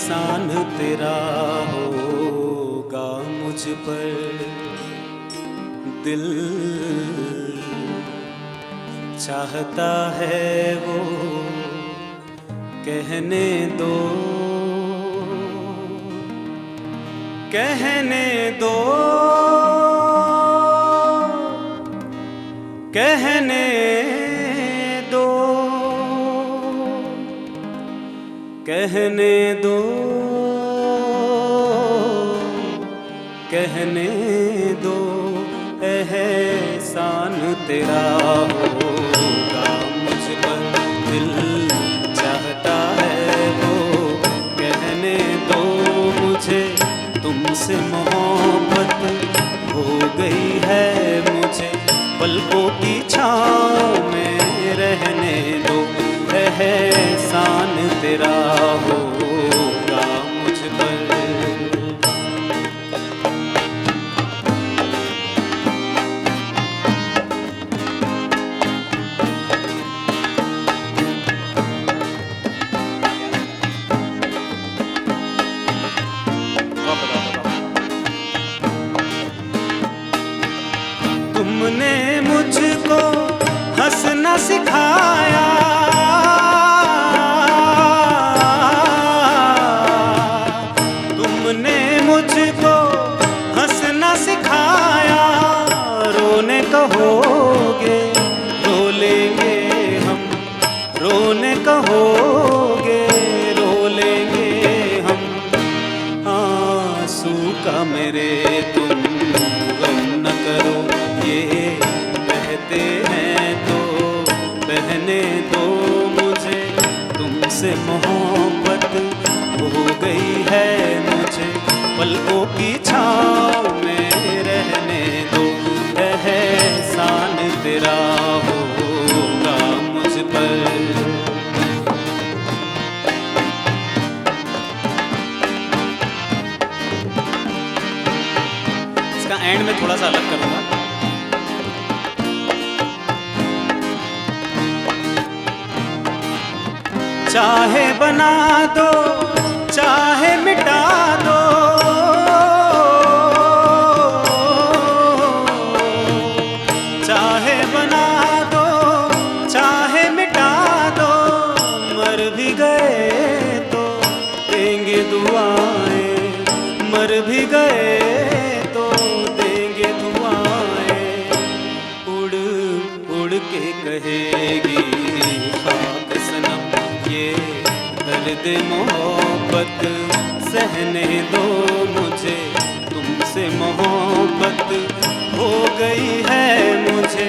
एहसान तेरा होगा मुझ पर, दिल चाहता है वो कहने दो, कहने दो, कहने दो, कहने दो, कहने दो, एहसान तेरा होगा मुझ पर, दिल चाहता है वो कहने दो मुझे, तुमसे मोहब्बत हो गई है मुझे, पलकों की छाँव में रहने दो, एहसान तेरा होगा मुझ पर। तुमने मुझको हंसना सिखाया, तुमने मुझको हंसना सिखाया, रोने कहोगे रो लेंगे हम, रोने कहोगे रो लेंगे हम, आंसू का मेरे तुम गम न करो, ये बहते हैं तो बहने दो मुझे, तुमसे मोहब्बत हो गई है मुझे, पलकों की छाँव में रहने दो, एहसान तेरा होगा मुझ पर। इसका एंड में थोड़ा सा अलग करूँगा। चाहे बना दो चाहे मिटा दो, चाहे बना दो चाहे मिटा दो, मर भी गए तो देंगे दुआएं, मर भी गए तो देंगे दुआएं, उड़ उड़ के कहेगी खाक सनम, ये दर्द मोहब्बत सहने दो मुझे, तुमसे मोहब्बत हो गई है मुझे,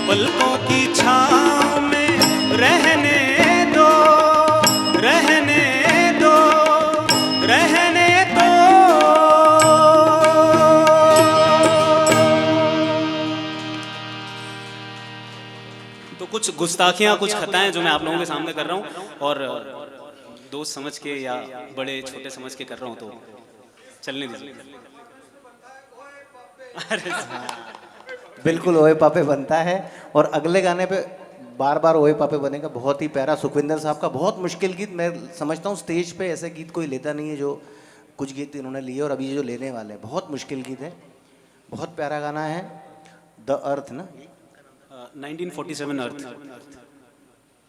पलकों की छाँव में रहने दो, रहने दो, रहने दो। तो कुछ गुस्ताखियाँ कुछ खताएं जो मैं आप लोगों के सामने कर रहा हूँ, और दोस्त समझ के या बड़े छोटे समझ के कर रहा हूँ, तो चलने दीजिए। अरे बिल्कुल ओए पापे बनता है, और अगले गाने पे बार बार ओए पापे बनेगा। बहुत ही प्यारा सुखविंदर साहब का, बहुत मुश्किल गीत। मैं समझता हूँ स्टेज पे ऐसे गीत कोई लेता नहीं है, जो कुछ गीत इन्होंने लिए और अभी जो लेने वाले हैं, बहुत मुश्किल गीत है, बहुत प्यारा गाना है। द अर्थ ना 1947 अर्थ,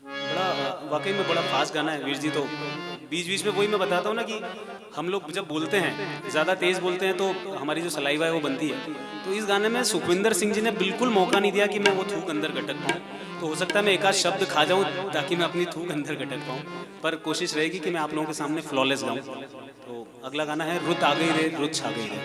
बड़ा वाकई में बड़ा फास्ट गाना है वीर जी। तो बीच बीच में वही मैं बताता हूँ ना कि हम लोग जब बोलते हैं ज़्यादा तेज़ बोलते हैं तो हमारी जो सलाइवा है वो बनती है। तो इस गाने में सुखविंदर सिंह जी ने बिल्कुल मौका नहीं दिया कि मैं वो थूक अंदर गटक पाऊँ। तो हो सकता है मैं एक आध शब्द खा जाऊँ ताकि मैं अपनी थूक अंदर गटक पाऊँ, पर कोशिश रहेगी कि मैं आप लोगों के सामने फ्लॉलेस गाऊँ। तो अगला गाना है रुत आ गई रे रुत छा गई रे।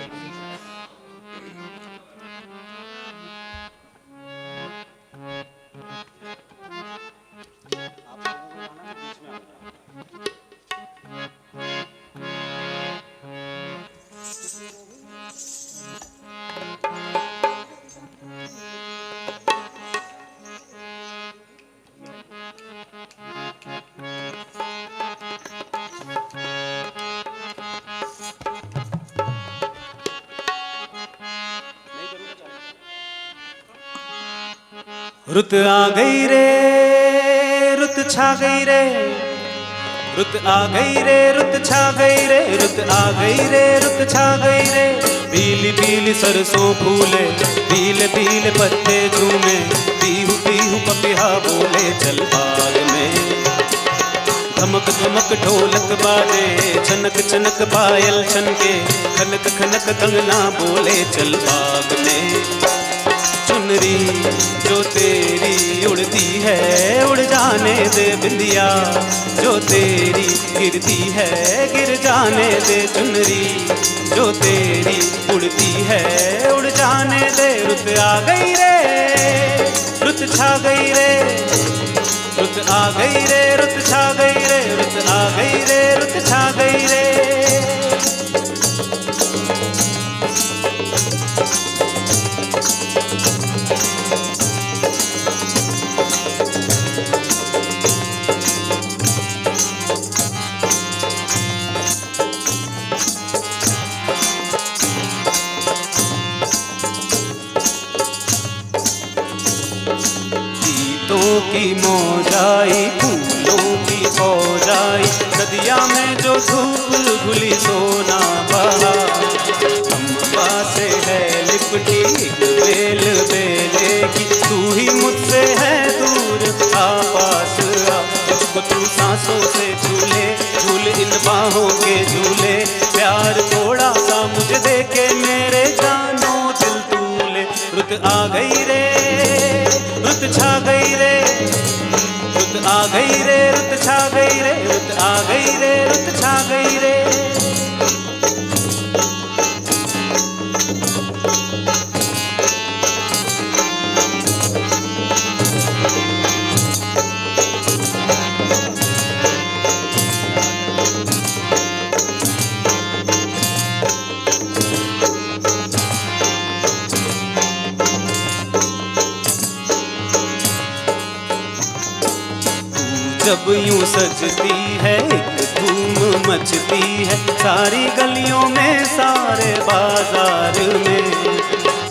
रुत आ गई रे रुत छा गई रे, रुत आ गई रे रुत छा गई रे, आ गई रे रुत छा गई रे, पीली पीली सरसों फूले, पीले पीले पत्ते झूमे, पीहू पीहू पपिहा बोले चल बाग में। धमक धमक ढोलक बाजे, छनक छनक पायल छनके, खनक खनक कंगना बोले चल बाग में। चुनरी जो तेरी उड़ती है उड़ जाने दे बिंदिया, जो तेरी गिरती है गिर जाने दे। चुनरी जो तेरी उड़ती है उड़ जाने दे। रुत आ गई रे रुत छा गई रे, रुत आ गई रे रुत छा गई रे, रुत आ गई रे रुत छा गई रे। गीतों की मौजाई फूलों की फौजाई, नदिया में जो धूप घुली सोना बहा, अम्बा से है लिपटी एक बेल बेले की, तू ही मुझसे है दूर आ पास आ। तुझको तू सांसों से झूले झूल इन बाहों के झूले, प्यार थोड़ा सा मुझे देके मेरे जानो दिल तूले। रुत आ गई रे रुत छा गई रे, रुत आ गई रे रुत छा गई रे, रुत आ गई रे रुत छा गई रे। जब यूं सजती है एक धूम मचती है, सारी गलियों में सारे बाजार में।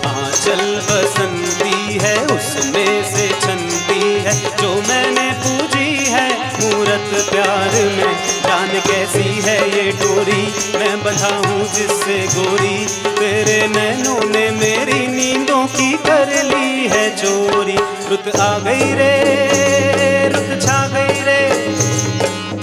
आंचल बसंती है उसमें से छनती है, जो मैंने पूजी है मूरत प्यार में। जान कैसी है ये डोरी मैं बंधा हूँ जिससे गोरी, तेरे नैनों ने मेरी नींदों की कर ली है चोरी। रुत आ गई रे रुत छा गई रे,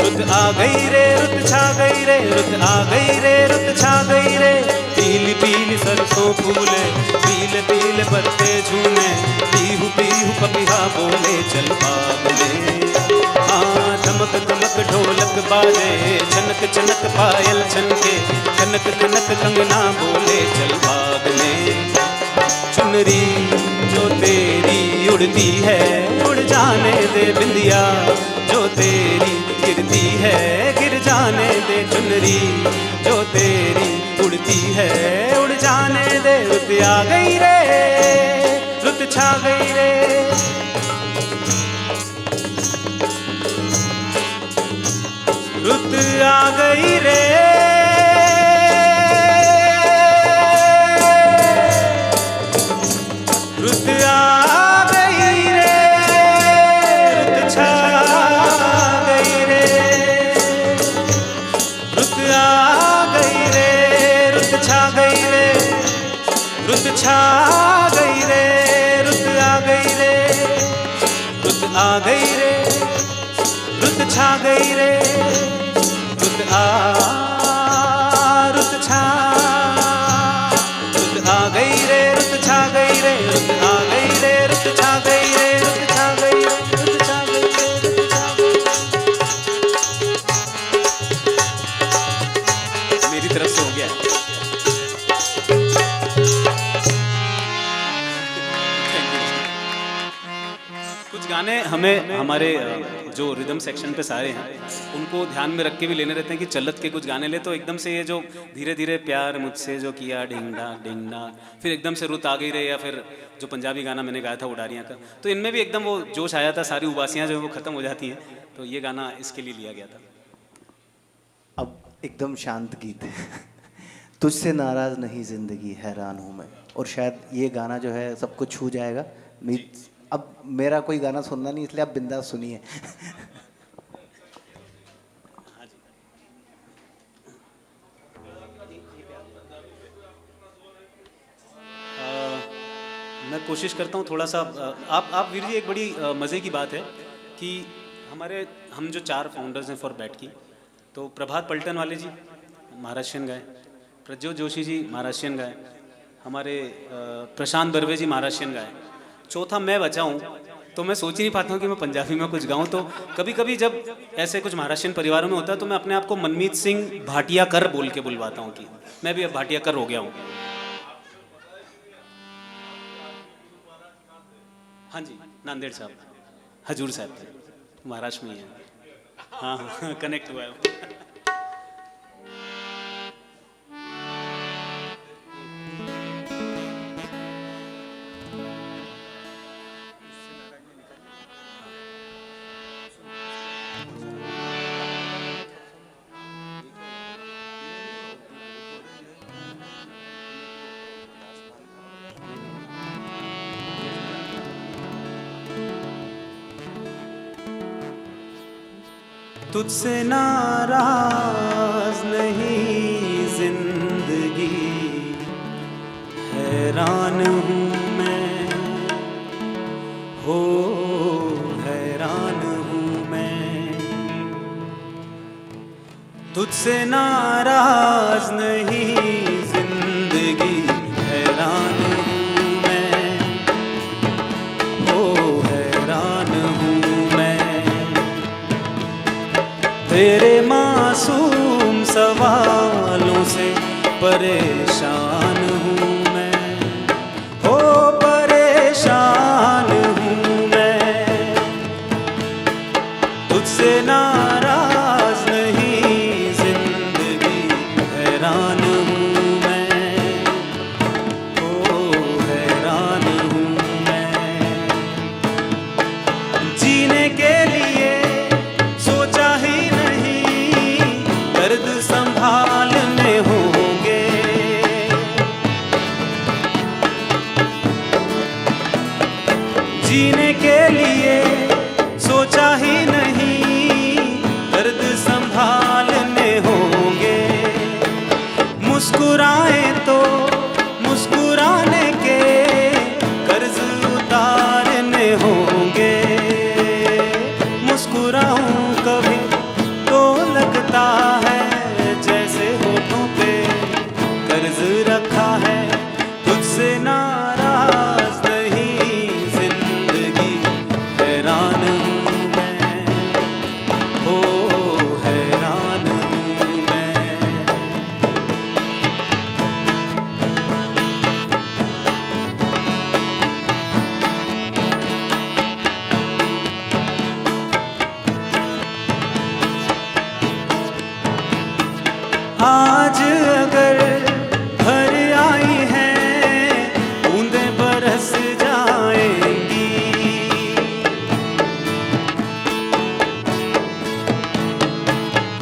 रुत आ गई रे रुत छा गई रे, रुत आ गई रे रुत छा गई रे। पीली पीली सरसों फूले, पीले पीले पत्ते झूमे, पीहू पीहू पपिहा बोले चल बाग में। हाँ धमक धमक ढोलक बाजे, छनक छनक पायल छनके, खनक खनक कंगना बोले चल बाग में। चुनरी जो तेरी उड़ती है उड़ जाने दे बिंदिया, जो तेरी गिरती है गिर जाने दे। चुनरी जो तेरी उड़ती है उड़ जाने दे। रुत आ गई रे रुत छा गई रे, रुत आ गई रे रुत आ गई रे, रुत छा गई रे, रुत आ गई रे रुत छा गई रे, रुत छा गई रे, रुत आ गई रे, रुत आ गई रे, रुत छा गई रे, रुत आ रुत छा, रुत आ गई रे रुत छा गई रे, रुत आ गई रे रुत छा गई रे, रुत छा गई रे रुत छा गई रे, रुत छा गई। मेरी तरफ से हो गया। कुछ गाने हमें हमारे जो रिदम सेक्शन पे सारे हैं उनको ध्यान में रख के भी लेने रहते हैं कि चलत के कुछ गाने ले, तो एकदम से ये जो धीरे धीरे प्यार मुझसे जो किया डिंगडा डिंगडा, फिर एकदम से रुत आ गई रे, या फिर जो पंजाबी गाना मैंने गाया था उडारियाँ का, तो इनमें भी एकदम वो जोश आया था, सारी उबासियाँ जो है वो ख़त्म हो जाती हैं, तो ये गाना इसके लिए लिया गया था। अब एकदम शांत गीत है। तुझसे नाराज़ नहीं ज़िंदगी हैरान हूँ मैं, और शायद ये गाना जो है सबको छू जाएगा। अब मेरा कोई गाना सुनना नहीं, इसलिए आप बिंदास सुनिए। मैं कोशिश करता हूँ थोड़ा सा आप वीर जी, एक बड़ी मज़े की बात है कि हम जो 4 फाउंडर्स हैं फॉर बैट की, तो प्रभात पल्टन वाले जी महाराष्ट्रियन गाए, प्रज्योत जोशी जी महाराष्ट्रियन गाए, हमारे प्रशांत बर्वे जी महाराष्ट्रियन गाए, चौथा मैं बचा हूँ। तो मैं सोच ही नहीं पाता हूँ कि मैं पंजाबी में कुछ गाऊँ। तो कभी कभी जब ऐसे कुछ महाराष्ट्रियन परिवारों में होता है तो मैं अपने आप को मनमीत सिंह भाटिया कर बोल के बुलवाता हूँ कि मैं भी अब भाटिया कर हो गया हूँ। हाँ जी, नांदेड़ साहब, हजूर साहब थे, महाराष्ट्र में ही है। हाँ हाँ कनेक्ट हुआ है। तुझसे नाराज नहीं जिंदगी, हैरान हूँ मैं, हो हैरान हूँ मैं। तुझसे नाराज नहीं जिंदगी, हैरान हूँ मैं, हो हैरान हूँ मैं। तेरे मासूम सवालों से परेशान हूँ मैं, ओ परेशान हूँ मैं। तुझसे नाराज नहीं जिंदगी, हैरान हूँ मैं, ओ हैरान हूँ मैं। जीने के लिए सोचा ही दर्द संभालने होंगे, जीने के लिए सोचा ही नहीं, दर्द संभालने होंगे। मुस्कुराए तो मुस्कुराने के कर्ज उतारने होंगे। मुस्कुराऊं कभी तो लगता है जैसे होठों पे कर्ज रखा है। तुझसे नाराज नहीं जिंदगी, हैरान हूँ मैं, हो हैरान हूँ मैं। आज अगर घर आई हैं बूंदें बरस जाएंगी,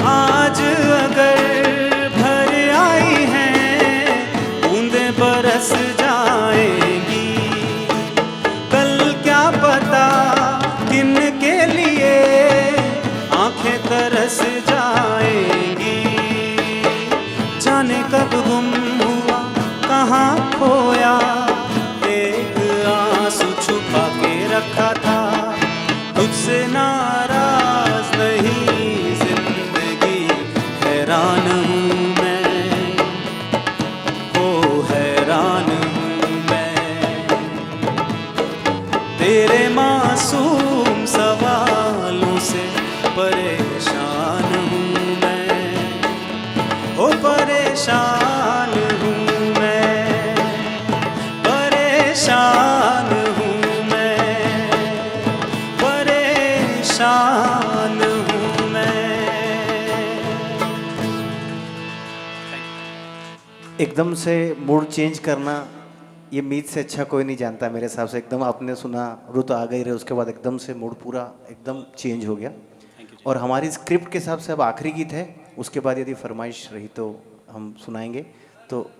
आज अगर घर आई हैं बूंदें बरस जाएंगी। कल क्या पता किन के लिए आंखें तरस जाएंगी। जाने कब गुम हुआ कहाँ खोया, एक आंसू छुपा के रखा था। तुझसे नाराज नहीं जिंदगी, हैरान हूँ मैं, हो हैरान हूँ मैं। तेरे मासूम सवालों से परेशान हूँ मैं, ओ परेशान हूँ मैं, परेशान हूँ मैं, परेशान हूँ मैं। एकदम से मूड चेंज करना ये मीत से अच्छा कोई नहीं जानता मेरे हिसाब से। एकदम आपने सुना, रुत आ गई रहे, उसके बाद एकदम से मूड पूरा एकदम चेंज हो गया। और हमारी स्क्रिप्ट के हिसाब से अब आखिरी गीत है, उसके बाद यदि फरमाइश रही तो हम सुनाएंगे। तो